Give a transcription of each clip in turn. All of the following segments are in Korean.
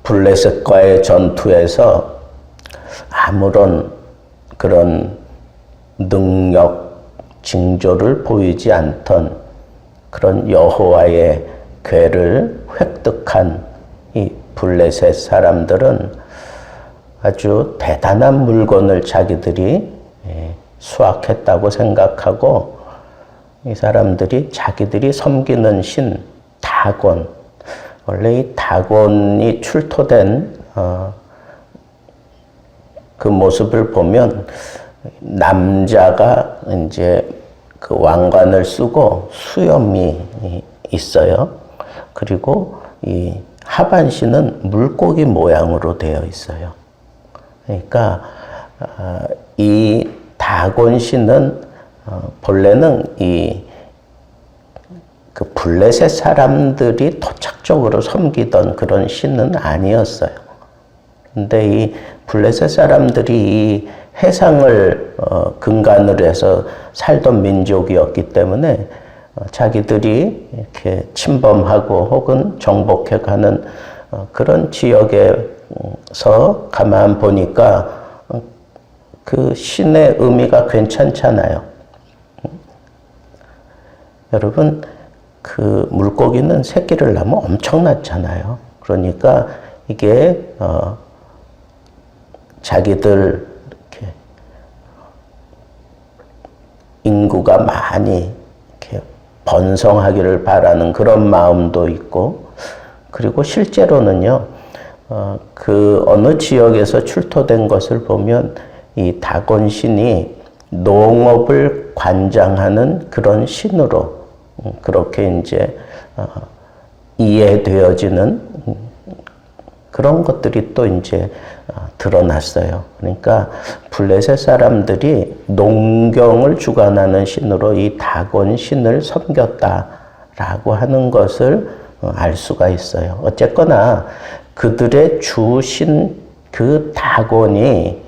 블레셋과의 전투에서 아무런 그런 능력, 징조를 보이지 않던 그런 여호와의 궤를 획득한 이 블레셋 사람들은 아주 대단한 물건을 자기들이 수확했다고 생각하고 이 사람들이 자기들이 섬기는 신 다곤, 원래 이 다곤이 출토된 그 모습을 보면 남자가 이제 그 왕관을 쓰고 수염이 있어요. 그리고 이 하반신은 물고기 모양으로 되어 있어요. 그러니까 이 다곤 신은 본래는 이 그 블레셋 사람들이 토착적으로 섬기던 그런 신은 아니었어요. 근데 이 블레셋 사람들이 이 해상을 근간으로 해서 살던 민족이었기 때문에 자기들이 이렇게 침범하고 혹은 정복해가는 그런 지역에서 가만 보니까 그 신의 의미가 괜찮잖아요. 여러분, 그 물고기는 새끼를 낳으면 엄청 낳잖아요. 그러니까 이게 자기들 이렇게 인구가 많이 이렇게 번성하기를 바라는 그런 마음도 있고, 그리고 실제로는요, 그 어느 지역에서 출토된 것을 보면 이 다곤 신이 농업을 관장하는 그런 신으로 그렇게 이제 이해되어지는 그런 것들이 또 이제 드러났어요. 그러니까 블레셋 사람들이 농경을 주관하는 신으로 이 다곤 신을 섬겼다라고 하는 것을 알 수가 있어요. 어쨌거나 그들의 주신 그 다곤이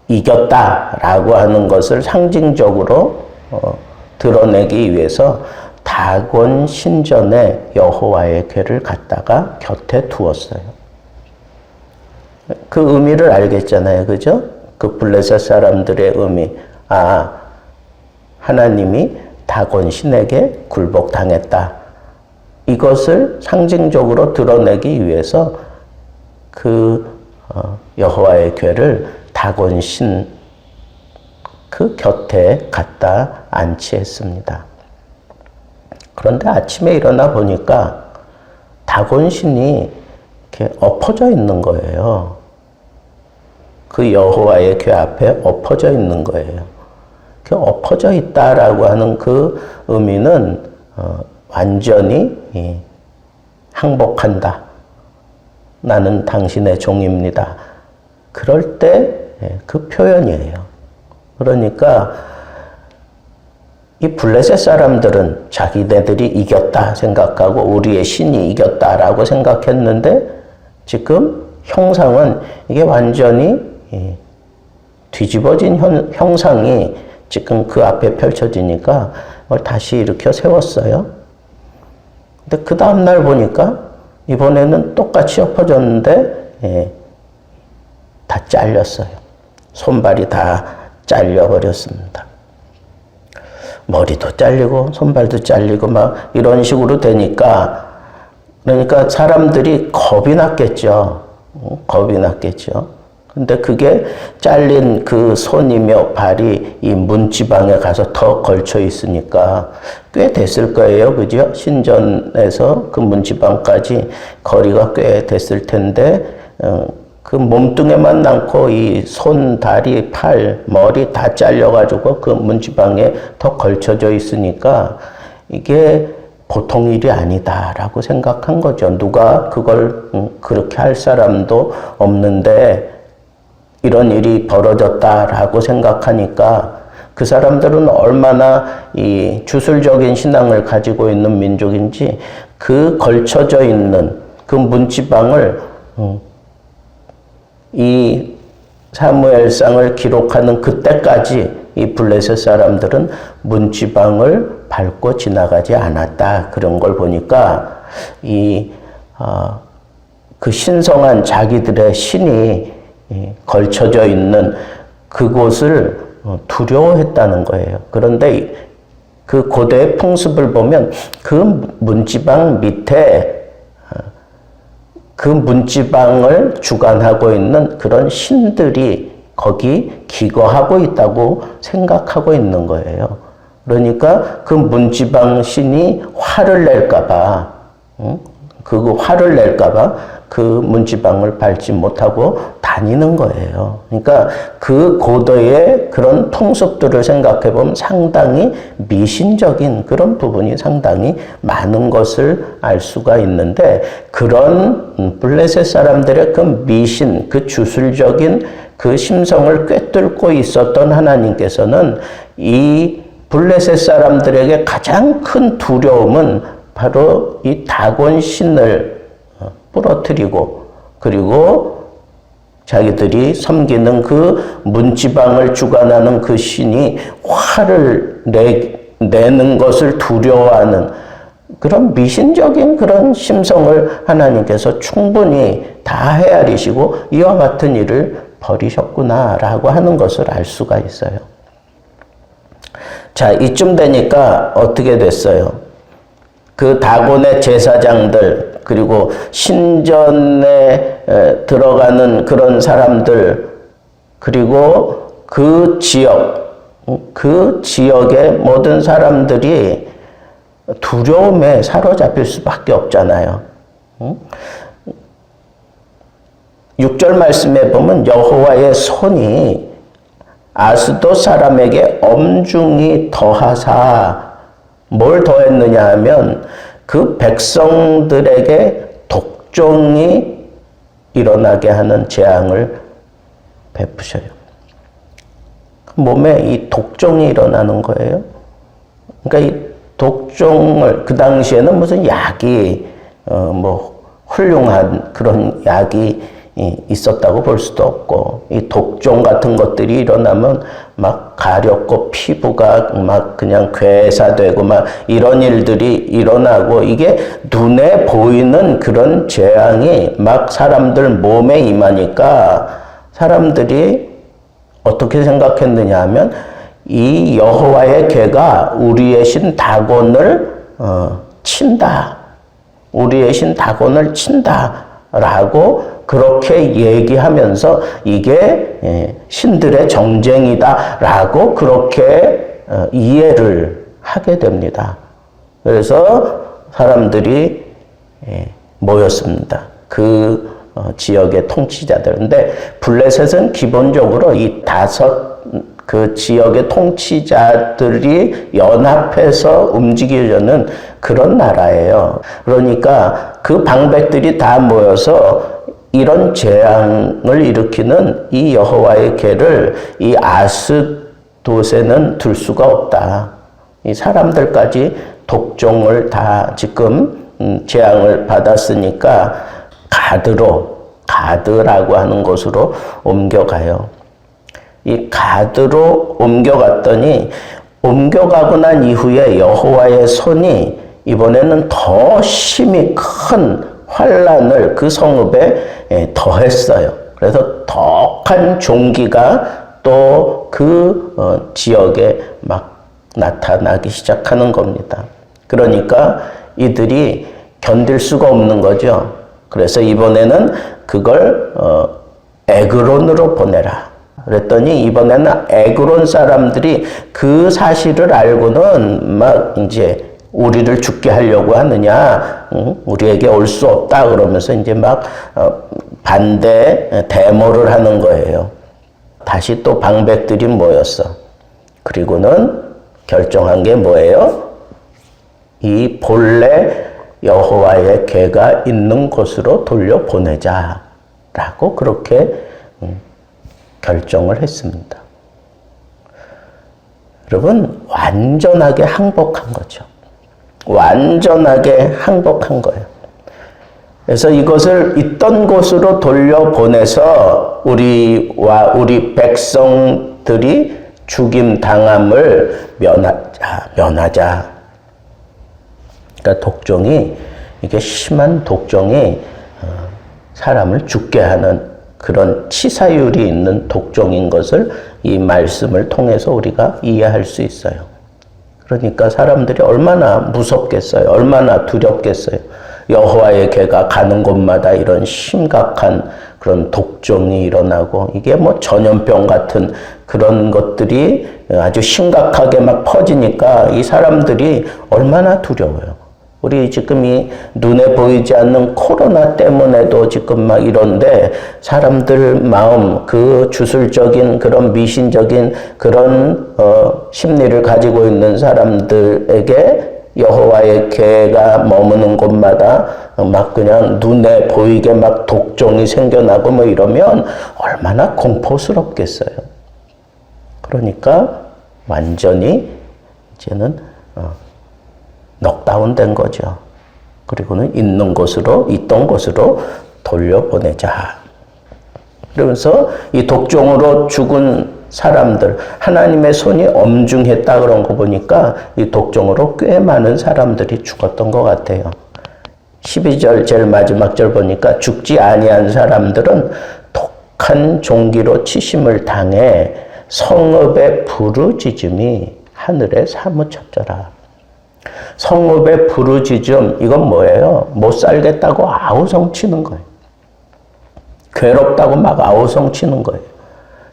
이겼다라고 하는 것을 상징적으로 드러내기 위해서 다곤 신전에 여호와의 궤를 갖다가 곁에 두었어요. 그 의미를 알겠잖아요. 그죠? 그 블레셋 사람들의 의미. 하나님이 다곤 신에게 굴복당했다. 이것을 상징적으로 드러내기 위해서 그 여호와의 궤를 다곤 신 그 곁에 갖다 안치했습니다. 그런데 아침에 일어나 보니까 다곤 신이 이렇게 엎어져 있는 거예요. 그 여호와의 궤 앞에 엎어져 있는 거예요. 그 엎어져 있다라고 하는 그 의미는 완전히 항복한다. 나는 당신의 종입니다. 그럴 때 그 표현이에요. 그러니까 이 블레셋 사람들은 자기네들이 이겼다 생각하고 우리의 신이 이겼다라고 생각했는데 지금 형상은 이게 완전히 뒤집어진 형상이 지금 그 앞에 펼쳐지니까 다시 일으켜 세웠어요. 근데 그 다음날 보니까 이번에는 똑같이 엎어졌는데 다 잘렸어요. 손발이 다 잘려버렸습니다. 머리도 잘리고 손발도 잘리고 막 이런 식으로 되니까 그러니까 사람들이 겁이 났겠죠. 겁이 났겠죠. 근데 그게 잘린 그 손이며 발이 이 문지방에 가서 더 걸쳐 있으니까 꽤 됐을 거예요. 그죠? 신전에서 그 문지방까지 거리가 꽤 됐을 텐데 그 몸뚱에만 남고 이 손, 다리, 팔, 머리 다 잘려가지고 그 문지방에 더 걸쳐져 있으니까 이게 보통 일이 아니다라고 생각한 거죠. 누가 그걸 그렇게 할 사람도 없는데 이런 일이 벌어졌다라고 생각하니까 그 사람들은 얼마나 이 주술적인 신앙을 가지고 있는 민족인지 그 걸쳐져 있는 그 문지방을 이 사무엘상을 기록하는 그때까지 이 블레셋 사람들은 문지방을 밟고 지나가지 않았다. 그런 걸 보니까 그 그 신성한 자기들의 신이 걸쳐져 있는 그곳을 두려워했다는 거예요. 그런데 그 고대의 풍습을 보면 그 문지방 밑에 그 문지방을 주관하고 있는 그런 신들이 거기 기거하고 있다고 생각하고 있는 거예요. 그러니까 그 문지방 신이 화를 낼까봐, 그 화를 낼까봐 그 문지방을 밟지 못하고 다니는 거예요. 그러니까 그 고도의 그런 통속들을 생각해 보면 상당히 미신적인 그런 부분이 상당히 많은 것을 알 수가 있는데, 그런 블레셋 사람들의 그 미신, 그 주술적인 그 심성을 꿰뚫고 있었던 하나님께서는 이 블레셋 사람들에게 가장 큰 두려움은 바로 이 다곤 신을 부러뜨리고, 그리고 자기들이 섬기는 그 문지방을 주관하는 그 신이 화를 내는 것을 두려워하는 그런 미신적인 그런 심성을 하나님께서 충분히 다 헤아리시고 이와 같은 일을 벌이셨구나라고 하는 것을 알 수가 있어요. 자, 이쯤 되니까 어떻게 됐어요? 그 다곤의 제사장들, 그리고 신전에 들어가는 그런 사람들, 그리고 그 지역의 모든 사람들이 두려움에 사로잡힐 수밖에 없잖아요. 6절 말씀에 보면 여호와의 손이 아스돗 사람에게 엄중히 더하사, 뭘 더했느냐 하면 그 백성들에게 독종이 일어나게 하는 재앙을 베푸셔요. 몸에 이 독종이 일어나는 거예요. 그러니까 이 독종을, 그 당시에는 무슨 약이 훌륭한 그런 약이 있었다고 볼 수도 없고, 이 독종 같은 것들이 일어나면 막 가렵고 피부가 막 그냥 괴사되고 막 이런 일들이 일어나고, 이게 눈에 보이는 그런 재앙이 막 사람들 몸에 임하니까 사람들이 어떻게 생각했느냐 하면 이 여호와의 개가 우리의 신 다곤을 친다. 우리의 신 다곤을 친다라고 그렇게 얘기하면서 이게 신들의 정쟁이다라고 그렇게 이해를 하게 됩니다. 그래서 사람들이 모였습니다. 그 지역의 통치자들. 근데 블레셋은 기본적으로 이 5 그 지역의 통치자들이 연합해서 움직이려는 그런 나라예요. 그러니까 그 방백들이 다 모여서 이런 재앙을 일으키는 이 여호와의 개를 이 아스돗에는 둘 수가 없다. 이 사람들까지 독종을 다 지금 재앙을 받았으니까 가드라고 하는 곳으로 옮겨가요. 이 가드로 옮겨갔더니, 옮겨가고 난 이후에 여호와의 손이 이번에는 더 심히 큰 환란을 그 성읍에 더했어요. 그래서 덕한 종기가 또 그 지역에 막 나타나기 시작하는 겁니다. 그러니까 이들이 견딜 수가 없는 거죠. 그래서 이번에는 그걸 에그론으로 보내라. 그랬더니 이번에는 에그론 사람들이 그 사실을 알고는 막 이제 우리를 죽게 하려고 하느냐, 우리에게 올 수 없다 그러면서 이제 막 반대 데모를 하는 거예요. 다시 또 방백들이 모였어. 그리고는 결정한 게 뭐예요? 이 본래 여호와의 궤가 있는 곳으로 돌려보내자라고 그렇게 결정을 했습니다. 여러분, 완전하게 항복한 거죠. 완전하게 항복한 거예요. 그래서 이것을 있던 곳으로 돌려보내서 우리 백성들이 죽임 당함을 면하자. 그러니까 독종이, 이게 심한 독종이 사람을 죽게 하는 그런 치사율이 있는 독종인 것을 이 말씀을 통해서 우리가 이해할 수 있어요. 그러니까 사람들이 얼마나 무섭겠어요. 얼마나 두렵겠어요. 여호와의 개가 가는 곳마다 이런 심각한 그런 독종이 일어나고 이게 뭐 전염병 같은 그런 것들이 아주 심각하게 막 퍼지니까 이 사람들이 얼마나 두려워요. 우리 지금 이 눈에 보이지 않는 코로나 때문에도 지금 막 이런데 사람들 마음, 그 주술적인 그런 미신적인 그런 심리를 가지고 있는 사람들에게 여호와의 개가 머무는 곳마다 막 그냥 눈에 보이게 막 독종이 생겨나고 뭐 이러면 얼마나 공포스럽겠어요. 그러니까 완전히 이제는 넉다운 된 거죠. 그리고는 있던 곳으로 돌려보내자. 그러면서 이 독종으로 죽은 사람들, 하나님의 손이 엄중했다 그런 거 보니까 이 독종으로 꽤 많은 사람들이 죽었던 것 같아요. 12절 제일 마지막 절 보니까 죽지 아니한 사람들은 독한 종기로 치심을 당해 성읍의 부르짖음이 하늘에 사무쳤더라. 성읍의 부르짖음, 이건 뭐예요? 못 살겠다고 아우성치는 거예요. 괴롭다고 막 아우성치는 거예요.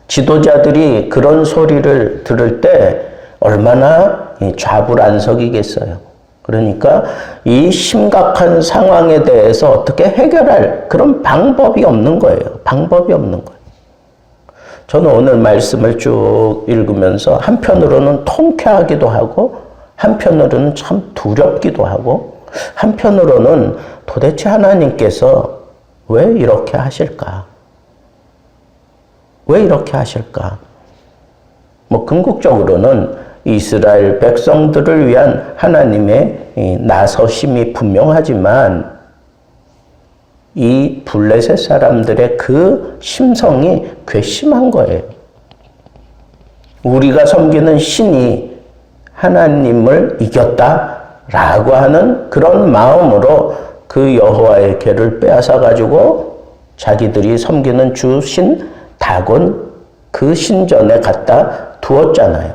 지도자들이 그런 소리를 들을 때 얼마나 좌불안석이겠어요. 그러니까 이 심각한 상황에 대해서 어떻게 해결할 그런 방법이 없는 거예요. 방법이 없는 거예요. 저는 오늘 말씀을 쭉 읽으면서 한편으로는 통쾌하기도 하고 한편으로는 참 두렵기도 하고 한편으로는 도대체 하나님께서 왜 이렇게 하실까? 왜 이렇게 하실까? 뭐 궁극적으로는 이스라엘 백성들을 위한 하나님의 나서심이 분명하지만 이 블레셋 사람들의 그 심성이 괘씸한 거예요. 우리가 섬기는 신이 하나님을 이겼다라고 하는 그런 마음으로 그 여호와의 개를 빼앗아 가지고 자기들이 섬기는 주신 다곤 그 신전에 갖다 두었잖아요.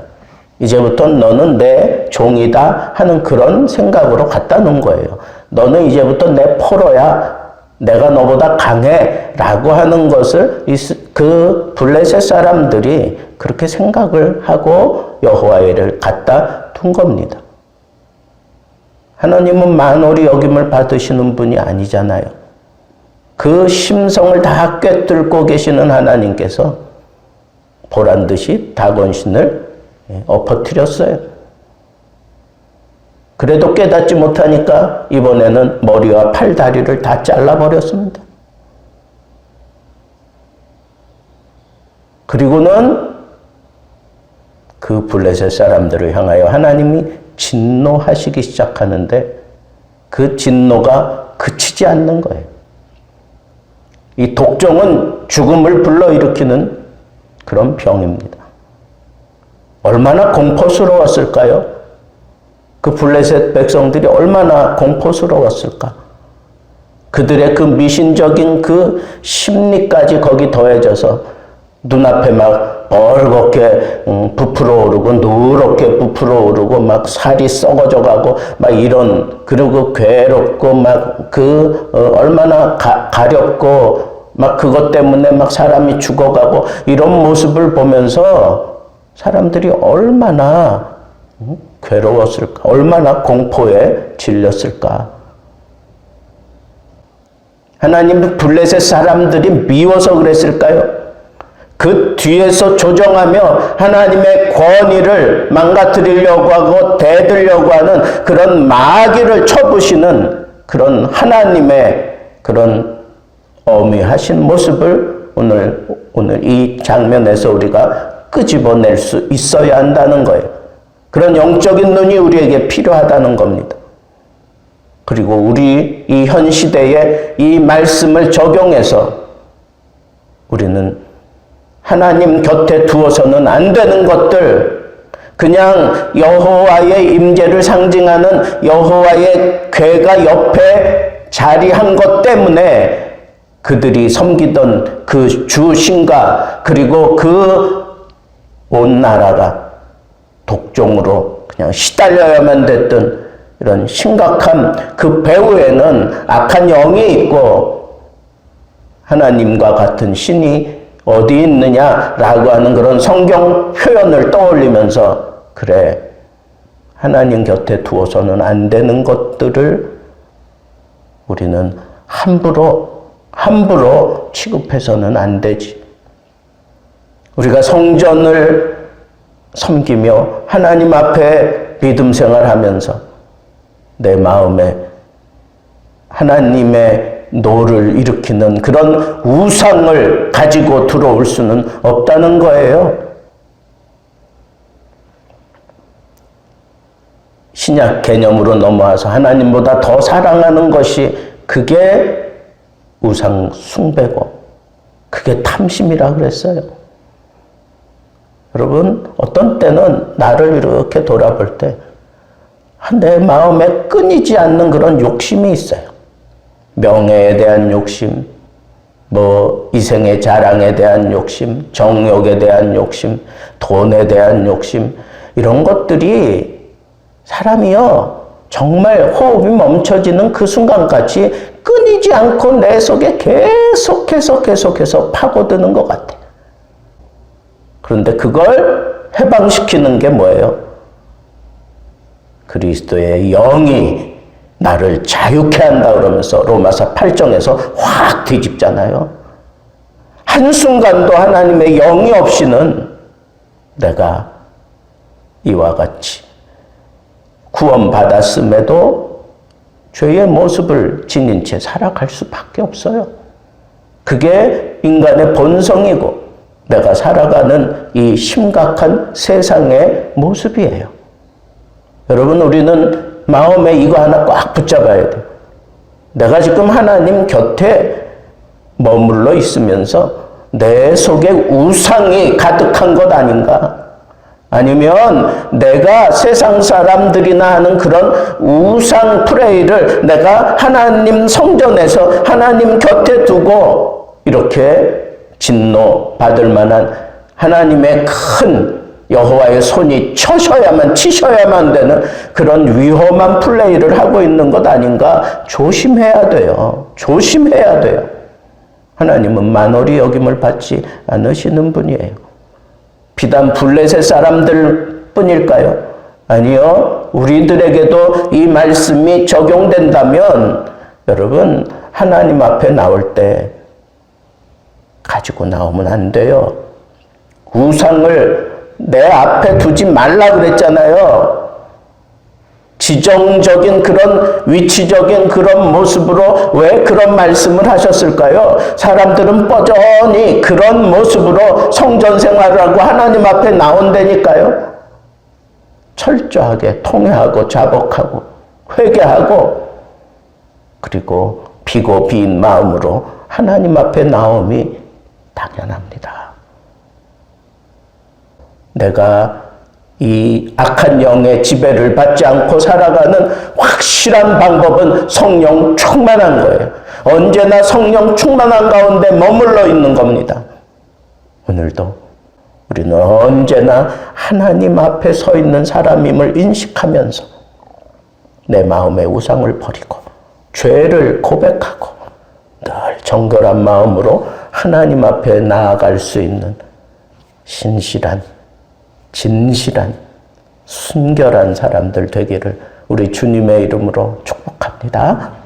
이제부터 너는 내 종이다 하는 그런 생각으로 갖다 놓은 거예요. 너는 이제부터 내 포로야. 내가 너보다 강해 라고 하는 것을 그 블레셋 사람들이 그렇게 생각을 하고 여호와를 갖다 둔 겁니다. 하나님은 만홀히 여김을 받으시는 분이 아니잖아요. 그 심성을 다 꿰뚫고 계시는 하나님께서 보란듯이 다곤신을 엎어뜨렸어요. 그래도 깨닫지 못하니까 이번에는 머리와 팔, 다리를 다 잘라버렸습니다. 그리고는 그 블레셋 사람들을 향하여 하나님이 진노하시기 시작하는데 그 진노가 그치지 않는 거예요. 이 독종은 죽음을 불러일으키는 그런 병입니다. 얼마나 공포스러웠을까요? 그 블레셋 백성들이 얼마나 공포스러웠을까? 그들의 그 미신적인 그 심리까지 거기 더해져서 눈앞에 막 벌겋게 부풀어 오르고 누렇게 부풀어 오르고 막 살이 썩어져 가고 막 이런, 그리고 괴롭고 막 그 얼마나 가렵고 막 그것 때문에 막 사람이 죽어가고 이런 모습을 보면서 사람들이 얼마나 괴로웠을까? 얼마나 공포에 질렸을까? 하나님 블레셋 사람들이 미워서 그랬을까요? 그 뒤에서 조정하며 하나님의 권위를 망가뜨리려고 하고 대들려고 하는 그런 마귀를 쳐부시는 그런 하나님의 그런 어미하신 모습을 오늘 이 장면에서 우리가 끄집어낼 수 있어야 한다는 거예요. 그런 영적인 눈이 우리에게 필요하다는 겁니다. 그리고 우리 이 현 시대에 이 말씀을 적용해서 우리는 하나님 곁에 두어서는 안 되는 것들, 그냥 여호와의 임재를 상징하는 여호와의 궤가 옆에 자리한 것 때문에 그들이 섬기던 그 주 신과 그리고 그 온 나라가 독종으로 그냥 시달려야만 됐던 이런 심각한 그 배후에는 악한 영이 있고 하나님과 같은 신이 어디 있느냐라고 하는 그런 성경 표현을 떠올리면서 그래, 하나님 곁에 두어서는 안 되는 것들을 우리는 함부로 취급해서는 안 되지. 우리가 성전을 섬기며 하나님 앞에 믿음 생활하면서 내 마음에 하나님의 노를 일으키는 그런 우상을 가지고 들어올 수는 없다는 거예요. 신약 개념으로 넘어와서 하나님보다 더 사랑하는 것이 그게 우상 숭배고 그게 탐심이라 그랬어요. 여러분, 어떤 때는 나를 이렇게 돌아볼 때 내 마음에 끊이지 않는 그런 욕심이 있어요. 명예에 대한 욕심, 이생의 자랑에 대한 욕심, 정욕에 대한 욕심, 돈에 대한 욕심, 이런 것들이 사람이요, 정말 호흡이 멈춰지는 그 순간까지 끊이지 않고 내 속에 계속해서 파고드는 것 같아요. 그런데 그걸 해방시키는 게 뭐예요? 그리스도의 영이 나를 자유케 한다 그러면서 로마서 8장에서 확 뒤집잖아요. 한순간도 하나님의 영이 없이는 내가 이와 같이 구원받았음에도 죄의 모습을 지닌 채 살아갈 수밖에 없어요. 그게 인간의 본성이고 내가 살아가는 이 심각한 세상의 모습이에요. 여러분, 우리는 마음에 이거 하나 꽉 붙잡아야 돼요. 내가 지금 하나님 곁에 머물러 있으면서 내 속에 우상이 가득한 것 아닌가? 아니면 내가 세상 사람들이나 하는 그런 우상 프레이를 내가 하나님 성전에서 하나님 곁에 두고 이렇게 진노 받을 만한 하나님의 큰 여호와의 손이 치셔야만 되는 그런 위험한 플레이를 하고 있는 것 아닌가? 조심해야 돼요. 조심해야 돼요. 하나님은 만홀히 여김을 받지 않으시는 분이에요. 비단 블레셋 사람들 뿐일까요? 아니요. 우리들에게도 이 말씀이 적용된다면 여러분, 하나님 앞에 나올 때 가지고 나오면 안 돼요. 우상을 내 앞에 두지 말라 그랬잖아요. 지정적인 그런 위치적인 그런 모습으로 왜 그런 말씀을 하셨을까요? 사람들은 뻐전히 그런 모습으로 성전 생활을 하고 하나님 앞에 나온다니까요. 철저하게 통회하고 자복하고 회개하고 그리고 비고 비인 마음으로 하나님 앞에 나옴이 당연합니다. 내가 이 악한 영의 지배를 받지 않고 살아가는 확실한 방법은 성령 충만한 거예요. 언제나 성령 충만한 가운데 머물러 있는 겁니다. 오늘도 우리는 언제나 하나님 앞에 서 있는 사람임을 인식하면서 내 마음의 우상을 버리고 죄를 고백하고 늘 정결한 마음으로 하나님 앞에 나아갈 수 있는 신실한 진실한 순결한 사람들 되기를 우리 주님의 이름으로 축복합니다.